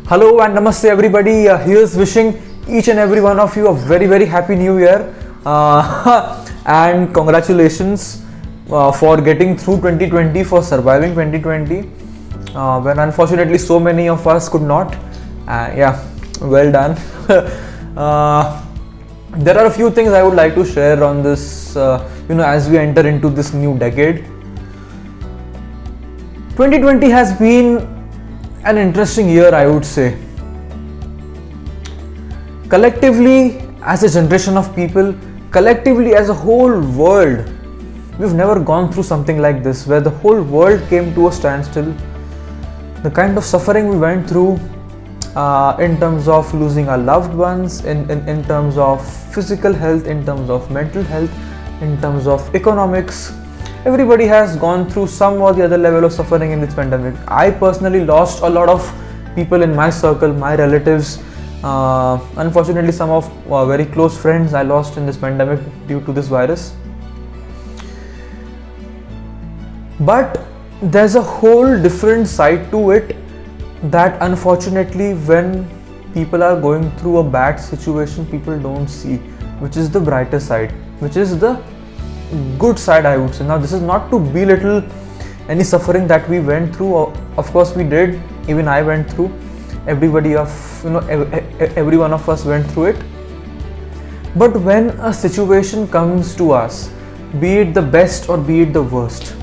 Hello and namaste everybody. Here's wishing each and every one of you a very very happy new year and congratulations for getting through 2020, for surviving 2020 when unfortunately so many of us could not. Yeah, well done. There are a few things I would like to share on this, as we enter into this new decade. 2020 has been an interesting year, I would say. Collectively, as a generation of people, collectively as a whole world, we've never gone through something like this, where the whole world came to a standstill. The kind of suffering we went through in terms of losing our loved ones, in terms of physical health, in terms of mental health, in terms of economics. Everybody has gone through some or the other level of suffering in this pandemic. I personally lost a lot of people in my circle, my relatives. Unfortunately, some of very close friends I lost in this pandemic due to this virus. But there's a whole different side to it that unfortunately when people are going through a bad situation, people don't see, which is the brighter side, which is the good side, I would say. Now, this is not to belittle any suffering that we went through. Of course we did. Even I went through. Every one of us went through it. But when a situation comes to us, be it the best or be it the worst,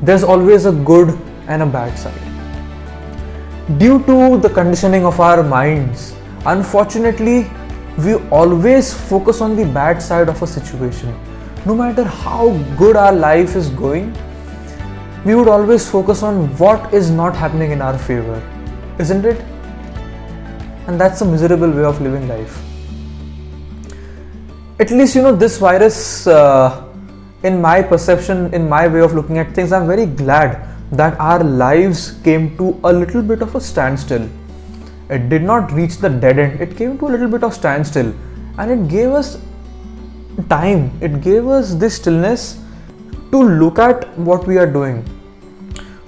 there's always a good and a bad side. Due to the conditioning of our minds, unfortunately, we always focus on the bad side of a situation. No matter how good our life is going, we would always focus on what is not happening in our favor, isn't it? And that's a miserable way of living life. At least, this virus, in my perception, in my way of looking at things, I'm very glad that our lives came to a little bit of a standstill. It did not reach the dead end, it came to a little bit of standstill, and it gave us time, it gave us this stillness to look at what we are doing,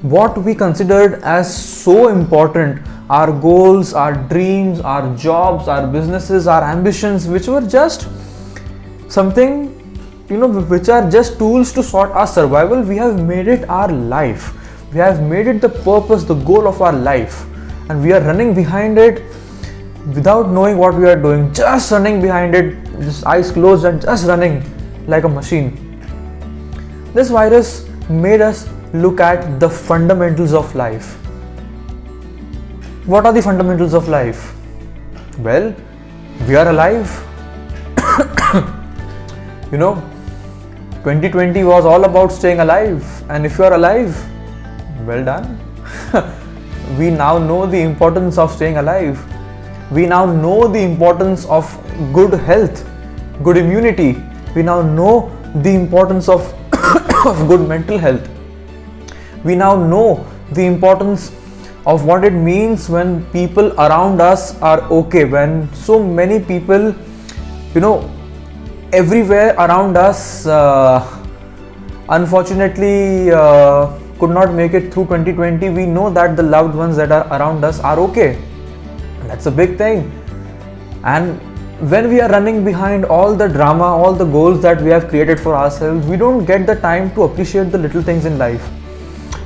what we considered as so important, our goals, our dreams, our jobs, our businesses, our ambitions, which were just something, which are just tools to sort our survival. We have made it our life, we have made it the purpose, the goal of our life, and we are running behind it without knowing what we are doing, just running behind it, just eyes closed and just running like a machine. This virus made us look at the fundamentals of life. What are the fundamentals of life? Well, we are alive. 2020 was all about staying alive, and if you are alive, well done. We now know the importance of staying alive. We now know the importance of good health, good immunity. We now know the importance of good mental health. We now know the importance of what it means when people around us are okay, when so many people, everywhere around us, unfortunately could not make it through 2020. We know that the loved ones that are around us are okay. That's a big thing. And when we are running behind all the drama, all the goals that we have created for ourselves, we don't get the time to appreciate the little things in life.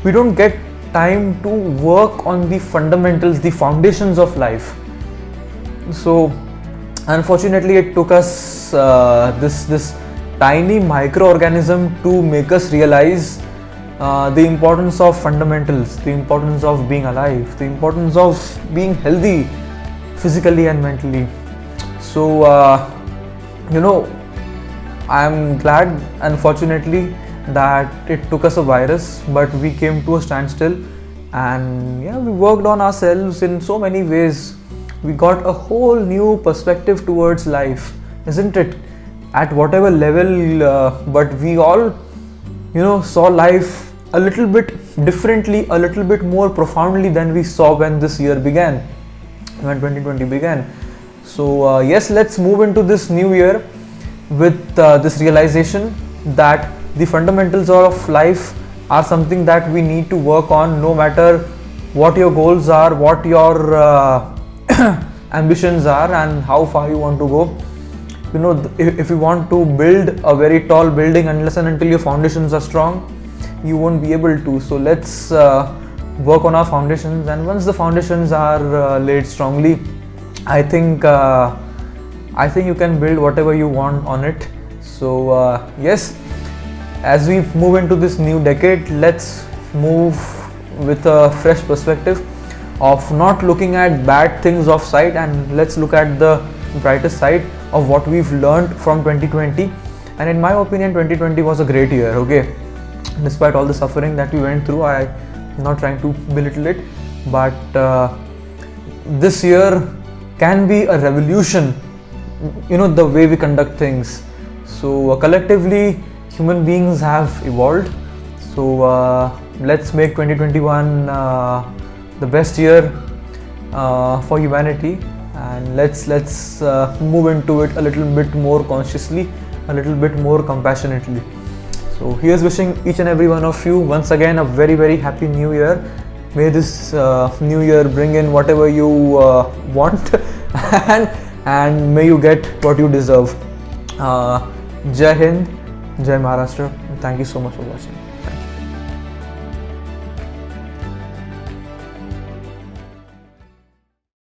We don't get time to work on the fundamentals, the foundations of life. So unfortunately, it took us this tiny microorganism to make us realize the importance of fundamentals, the importance of being alive, the importance of being healthy physically and mentally. So I'm glad, unfortunately, that it took us a virus, but we came to a standstill, and we worked on ourselves in so many ways. We got a whole new perspective towards life, isn't it? At whatever level, but we all saw life a little bit differently, a little bit more profoundly than we saw when this year began, when 2020 began. So yes, let's move into this new year with this realization that the fundamentals of life are something that we need to work on, no matter what your goals are, what your ambitions are, and how far you want to go. You know, if you want to build a very tall building, unless and until your foundations are strong, you won't be able to. So let's work on our foundations, and once the foundations are laid strongly, I think you can build whatever you want on it. So yes, as we move into this new decade, let's move with a fresh perspective of not looking at bad things of sight, and let's look at the brighter side of what we've learned from 2020. And in my opinion, 2020 was a great year. Okay, despite all the suffering that we went through, I'm not trying to belittle it, but this year can be a revolution, you know, the way we conduct things. So collectively, human beings have evolved. So let's make 2021 the best year for humanity, and let's move into it a little bit more consciously, a little bit more compassionately. So here's wishing each and every one of you once again a very, very happy new year. May this new year bring in whatever you want and may you get what you deserve. Jai Hind, Jai Maharashtra. Thank you so much for watching.